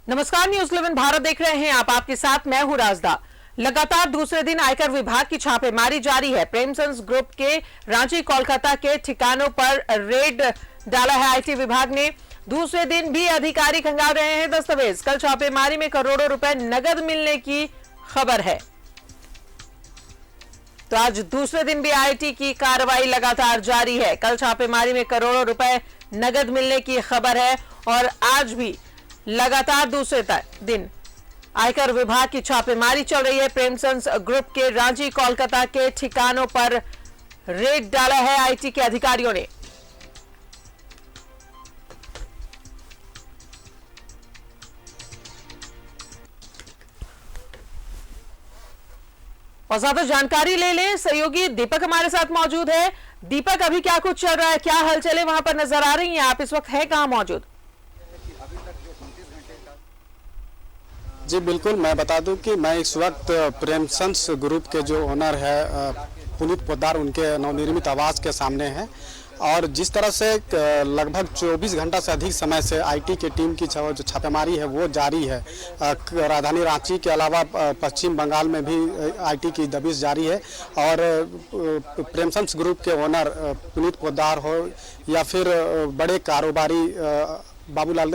नमस्कार, न्यूज 11 भारत देख रहे हैं आप। आपके साथ मैं हूं राजदा। लगातार दूसरे दिन आयकर विभाग की छापेमारी जारी है। प्रेमसंस ग्रुप के रांची कोलकाता के ठिकानों पर रेड डाला है आईटी विभाग ने। दूसरे दिन भी अधिकारी खंगाल रहे हैं दस्तावेज। कल छापेमारी में करोड़ों रुपए नगद मिलने की खबर है। तो आज दूसरे दिन भी आईटी की कार्रवाई लगातार जारी है। कल छापेमारी में करोड़ों रुपए नगद मिलने की खबर है और आज भी लगातार दूसरे दिन आयकर विभाग की छापेमारी चल रही है। प्रेमसंस ग्रुप के रांची कोलकाता के ठिकानों पर रेड डाला है आईटी के अधिकारियों ने। और ज्यादा जानकारी ले लें, सहयोगी दीपक हमारे साथ मौजूद है। दीपक, अभी क्या कुछ चल रहा है, क्या हलचलें वहां पर नजर आ रही हैं? आप इस वक्त है कहां मौजूद? जी बिल्कुल, मैं बता दूं कि मैं इस वक्त प्रेमसंस ग्रुप के जो ओनर है पुनीत पोद्दार, उनके नवनिर्मित आवास के सामने है। और जिस तरह से लगभग 24 घंटा से अधिक समय से आईटी की टीम की जो छापेमारी है वो जारी है। राजधानी रांची के अलावा पश्चिम बंगाल में भी आईटी की दबिश जारी है। और प्रेमसंस ग्रुप के ओनर पुनीत पोद्दार हो या फिर बड़े कारोबारी बाबूलाल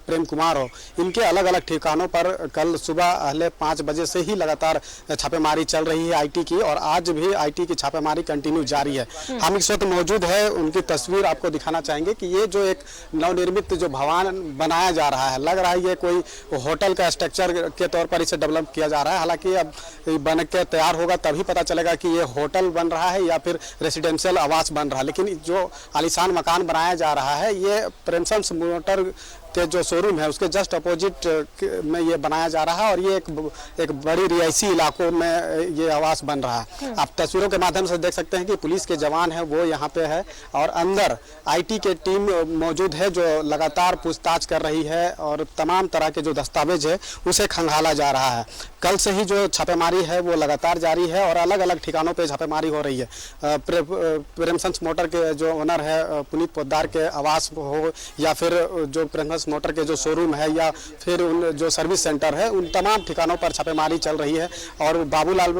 प्रेम कुमार हो, इनके अलग अलग ठिकानों पर कल सुबह अहले 5 बजे से ही लगातार छापेमारी चल रही है आईटी की। और आज भी आईटी की छापेमारी कंटिन्यू जारी है। हम इस वक्त मौजूद है, उनकी तस्वीर आपको दिखाना चाहेंगे कि ये जो एक नवनिर्मित जो भवन बनाया जा रहा है, लग रहा है ये कोई होटल का स्ट्रक्चर के तौर पर इसे डेवलप किया जा रहा है। हालांकि अब बन के तैयार होगा तभी पता चलेगा कि ये होटल बन रहा है या फिर रेसिडेंशियल आवास बन रहा है। लेकिन जो आलीशान मकान बनाया जा रहा है ये प्रेमसंस मोटर के जो शोरूम है उसके जस्ट अपोजिट में ये बनाया जा रहा है। और ये एक बड़ी रिहायशी इलाकों में ये आवास बन रहा है। आप तस्वीरों के माध्यम से देख सकते हैं कि पुलिस के जवान है वो यहाँ पे है और अंदर आईटी के टीम मौजूद है जो लगातार पूछताछ कर रही है और तमाम तरह के जो दस्तावेज है उसे खंगाला जा रहा है। कल से ही जो छापेमारी है वो लगातार जारी है और अलग अलग ठिकानों पे छापेमारी हो रही है। प्रेमसंस मोटर के जो ओनर है पुनीत पोद्दार के आवास हो या फिर जो प्रेमसंस मोटर के जो शोरूम है या फिर उन जो सर्विस सेंटर है, उन तमाम ठिकानों पर छापेमारी चल रही है। और बाबूलाल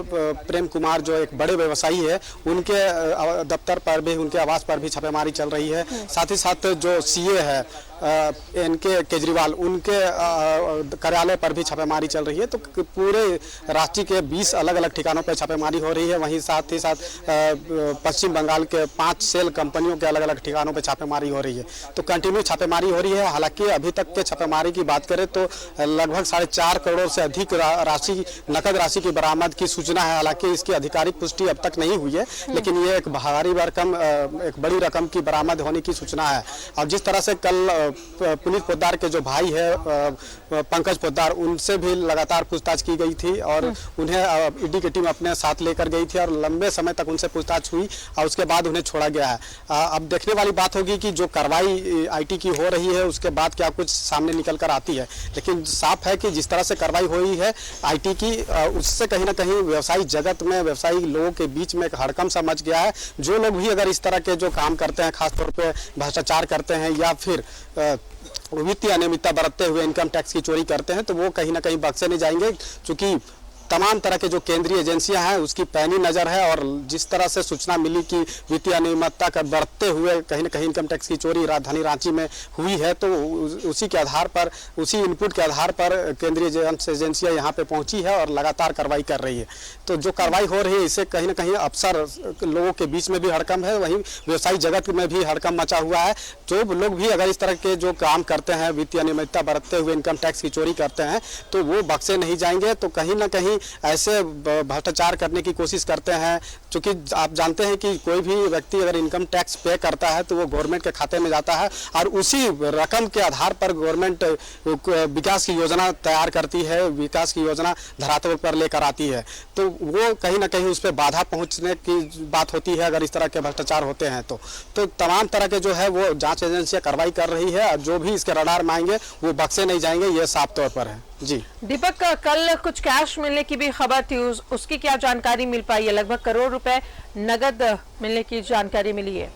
प्रेम कुमार जो एक बड़े व्यवसायी है, उनके दफ्तर पर भी, उनके आवास पर भी छापेमारी चल रही है। साथ ही साथ जो सीए है इनके केजरीवाल, उनके कार्यालय पर भी छापेमारी चल रही है। तो पूरे राज्य के 20 अलग अलग ठिकानों पर छापेमारी हो रही है। वहीं साथ ही साथ पश्चिम बंगाल के 5 सेल कंपनियों के अलग अलग ठिकानों पर छापेमारी हो रही है। तो कंटिन्यू छापेमारी हो रही है। हालांकि अभी तक के छापेमारी की बात करें तो लगभग 4.5 करोड़ से अधिक राशि, नकद राशि की बरामद की सूचना है। हालांकि इसकी आधिकारिक पुष्टि अब तक नहीं हुई है, लेकिन ये एक भारी भरकम, एक बड़ी रकम की बरामद होने की सूचना है। और जिस तरह से कल पुनीत पोद्दार के जो भाई है पंकज पोद्दार, उनसे भी लगातार पूछताछ की गई थी और उन्हें ईडी की टीम अपने साथ लेकर गई थी और लंबे समय तक उनसे पूछताछ हुई और उसके बाद उन्हें छोड़ा गया है। अब देखने वाली बात होगी कि जो कार्रवाई आईटी की हो रही है उसके बाद क्या कुछ सामने निकल कर आती है। लेकिन साफ है कि जिस तरह से कार्रवाई हुई है आईटी की, उससे कहीं ना कहीं व्यवसायिक जगत में, व्यवसायिक लोगों के बीच में एक हड़कंप सा मच गया है। जो लोग भी अगर इस तरह के जो काम करते हैं, खासतौर पर भ्रष्टाचार करते हैं या फिर वित्तीय अनियमितता बरतते हुए इनकम टैक्स की चोरी करते हैं, तो वो कहीं ना कहीं बख्शे नहीं जाएंगे। क्योंकि तमाम तरह के जो केंद्रीय एजेंसियां हैं उसकी पैनी नज़र है। और जिस तरह से सूचना मिली कि वित्तीय अनियमितता का बढ़ते हुए कहीं ना कहीं इनकम टैक्स की चोरी राजधानी रांची में हुई है, तो उसी के आधार पर, उसी इनपुट के आधार पर केंद्रीय एजेंसियां यहाँ पे पहुंची है और लगातार कार्रवाई कर रही है। तो जो कार्रवाई हो रही है इससे कहीं ना कहीं अफसर लोगों के बीच में भी हड़कंप है, वहीं व्यवसायिक जगत में भी हड़कंप मचा हुआ है। जो लोग भी अगर इस तरह के जो काम करते हैं, वित्तीय अनियमितता बरतते हुए इनकम टैक्स की चोरी करते हैं, तो वो बख्शे नहीं जाएंगे। तो कहीं ना कहीं ऐसे भ्रष्टाचार करने की कोशिश करते हैं। क्योंकि आप जानते हैं कि कोई भी व्यक्ति अगर इनकम टैक्स पे करता है तो वो गवर्नमेंट के खाते में जाता है और उसी रकम के आधार पर गवर्नमेंट विकास की योजना तैयार करती है, विकास की योजना धरातल पर लेकर आती है। तो वो कहीं ना कहीं उस पर बाधा पहुंचने की बात होती है अगर इस तरह के भ्रष्टाचार होते हैं तो तमाम तरह के जो है वो जांच एजेंसियां कार्रवाई कर रही है और जो भी इसके रडार में आएंगे वो बख्शे नहीं जाएंगे, ये साफ तौर पर है। जी दीपक, कल कुछ कैश मिलने की भी खबर थी, उसकी क्या जानकारी मिल पाई है? लगभग करोड़ रुपए नगद मिलने की जानकारी मिली है।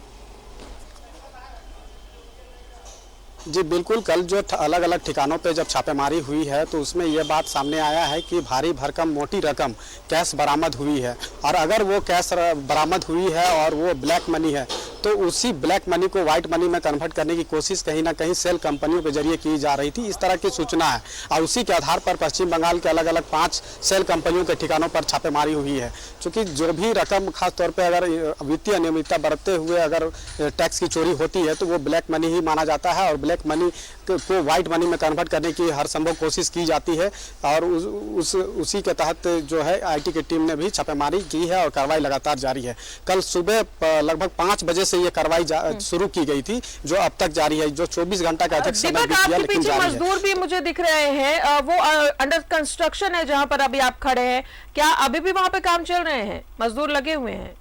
जी बिल्कुल, कल जो अलग अलग ठिकानों पे जब छापेमारी हुई है तो उसमें ये बात सामने आया है कि भारी भरकम मोटी रकम कैश बरामद हुई है। और अगर वो कैश बरामद हुई है और वो ब्लैक मनी है तो उसी ब्लैक मनी को व्हाइट मनी में कन्वर्ट करने की कोशिश कहीं ना कहीं सेल कंपनियों के जरिए की जा रही थी, इस तरह की सूचना है। और उसी के आधार पर पश्चिम बंगाल के अलग अलग 5 सेल कंपनियों के ठिकानों पर छापेमारी हुई है। क्योंकि जो भी रकम खासतौर पर अगर वित्तीय अनियमितता बरतते हुए अगर टैक्स की चोरी होती है तो वो ब्लैक मनी ही माना जाता है और ब्लैक मनी को व्हाइट मनी में कन्वर्ट करने की हर संभव कोशिश की जाती है। और उसी के तहत जो है आईटी की टीम ने भी छापेमारी की है और कार्रवाई लगातार जारी है। कल सुबह लगभग 5 बजे से ये कार्रवाई शुरू की गई थी, जो अब तक जारी है, जो 24 घंटा का अधिक समय बीत गया लेकिन जारी है। मजदूर भी मुझे दिख रहे हैं, वो अंडर कंस्ट्रक्शन है जहां पर अभी आप खड़े हैं, क्या अभी भी वहां पे काम चल रहे हैं, मजदूर लगे हुए हैं?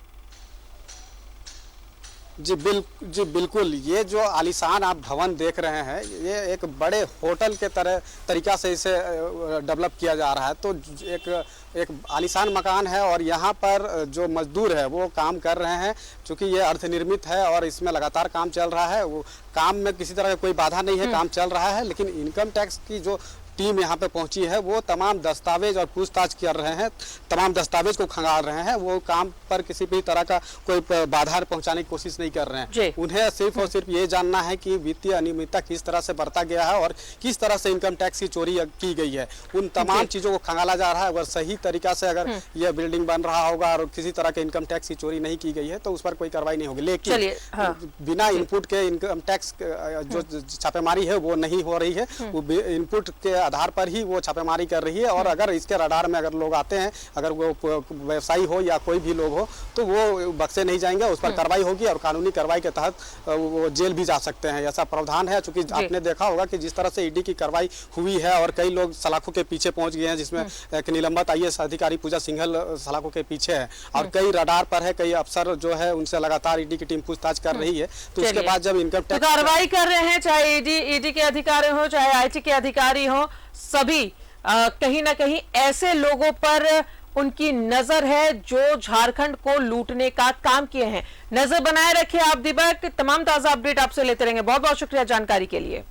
जी बिल्कुल, ये जो आलीशान आप भवन देख रहे हैं ये एक बड़े होटल के तरीका से इसे डेवलप किया जा रहा है। तो एक आलीशान मकान है और यहाँ पर जो मजदूर है वो काम कर रहे हैं। चूँकि ये अर्धनिर्मित है और इसमें लगातार काम चल रहा है, वो काम में किसी तरह का कोई बाधा नहीं है, काम चल रहा है। लेकिन इनकम टैक्स की जो टीम यहाँ पे पहुंची है वो तमाम दस्तावेज और पूछताछ कर रहे हैं, तमाम दस्तावेज को खंगाल रहे हैं। वो काम पर किसी भी तरह का कोई बाधा पहुंचाने की कोशिश नहीं कर रहे हैं। उन्हें सिर्फ और सिर्फ ये जानना है कि वित्तीय अनियमितता किस तरह से बरता गया है और किस तरह से इनकम टैक्स की चोरी की गई है। उन तमाम चीजों को खंगाला जा रहा है। अगर सही तरीका से अगर यह बिल्डिंग बन रहा होगा और किसी तरह के इनकम टैक्स की चोरी नहीं की गई है तो उस पर कोई कार्रवाई नहीं होगी। लेकिन बिना इनपुट के इनकम टैक्स जो छापेमारी है वो नहीं हो रही है, वो इनपुट के आधार पर ही वो छापेमारी कर रही है। और अगर इसके रडार में अगर लोग आते हैं, अगर वो व्यवसायी हो या कोई भी लोग हो तो वो बख्शे नहीं जाएंगे, उस पर कार्रवाई होगी और कानूनी कार्रवाई के तहत वो जेल भी जा सकते हैं, ऐसा प्रावधान है। चूंकि आपने देखा होगा कि जिस तरह से ईडी की कार्रवाई हुई है और कई लोग सलाखों के पीछे पहुंच गए हैं, जिसमें एक निलंबित IAS अधिकारी पूजा सिंघल सलाखों के पीछे है और कई रडार पर है, कई अफसर जो है उनसे लगातार ईडी की टीम पूछताछ कर रही है। तो उसके बाद जब इनकम टैक्स कार्रवाई कर रहे हैं, चाहे ईडी के अधिकारी हो चाहे IT के अधिकारी हो, सभी कहीं ना कहीं ऐसे लोगों पर उनकी नजर है जो झारखंड को लूटने का काम किए हैं। नजर बनाए रखिए आप दीपक, तमाम ताजा अपडेट आपसे लेते रहेंगे। बहुत बहुत शुक्रिया जानकारी के लिए।